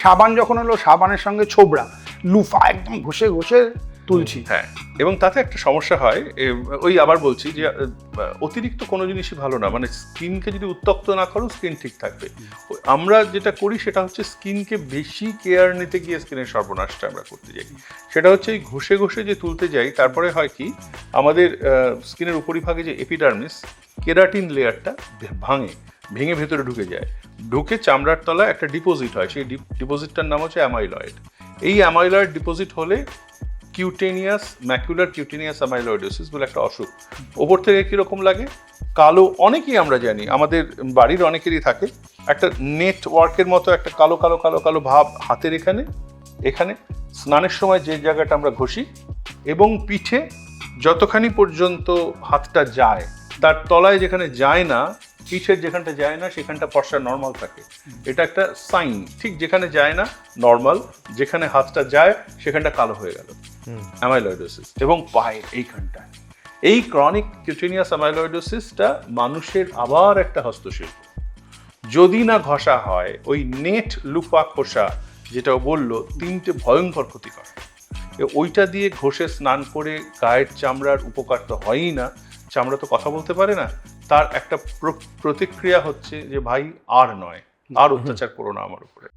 সাবান যখন হলো, সাবানের সঙ্গে ছোবড়া লুফা একদম ঘষে ঘষে তুলছি। হ্যাঁ, এবং তাতে একটা সমস্যা হয়, ওই আবার বলছি যে অতিরিক্ত কোনো জিনিসই ভালো না। মানে স্কিনকে যদি উত্তপ্ত না করো, স্কিন ঠিক থাকবে। আমরা যেটা করি সেটা হচ্ছে স্কিনকে বেশি কেয়ার নিতে গিয়ে স্কিনের সর্বনাশটা আমরা করতে যাই। সেটা হচ্ছে এই ঘষে ঘষে যে তুলতে যাই, তারপরে হয় কি, আমাদের স্কিনের উপরিভাগে যে এপিডার্মিস, কেরাটিন লেয়ারটা ভেঙে ভেতরে ঢুকে যায়, ঢুকে চামড়ার তলায় একটা ডিপোজিট হয়। সেই ডিপোজিটটার নাম হচ্ছে অ্যামাইলয়েড। এই অ্যামাইলয়েড ডিপোজিট হলে ম্যাকুলার কিউটেনিয়াস অ্যামাইলয়েডোসিস বলে একটা অসুখ। ওপর থেকে কিরকম লাগে, কালো, অনেকেই আমরা জানি, আমাদের বাড়ির অনেকেরই থাকে একটা নেটওয়ার্কের মতো একটা কালো কালো কালো কালো ভাব হাতের এখানে স্নানের সময় যে জায়গাটা আমরা ঘষি এবং পিঠে যতখানি পর্যন্ত হাতটা যায়, তার তলায় যেখানে যায় না, পিঠের যেখানটা যায় না, সেখানটা ফর্সা নর্মাল থাকে। এটা একটা সাইন। ঠিক যেখানে যায় না নর্মাল, যেখানে হাতটা যায় সেখানটা কালো হয়ে গেল, অ্যামাইলয়েডোসিস। এবং পায়ের এইখানটায় এই ক্রনিক কিউটেনিয়াস অ্যামাইলয়েডোসিসটা মানুষের আবার একটা হস্তশিল্প। যদি না ঘষা হয়, ওই নেট লুফা খোসা যেটা বললো, 3টে ভয়ঙ্কর ক্ষতিকর, ওইটা দিয়ে ঘষে স্নান করে গায়ের চামড়ার উপকার তো হয়ই না, চামড়া তো কথা বলতে পারে না। তার একটা প্রতিক্রিয়া হচ্ছে যে ভাই আর নয়, আর অত্যাচার করো না আমার উপরে।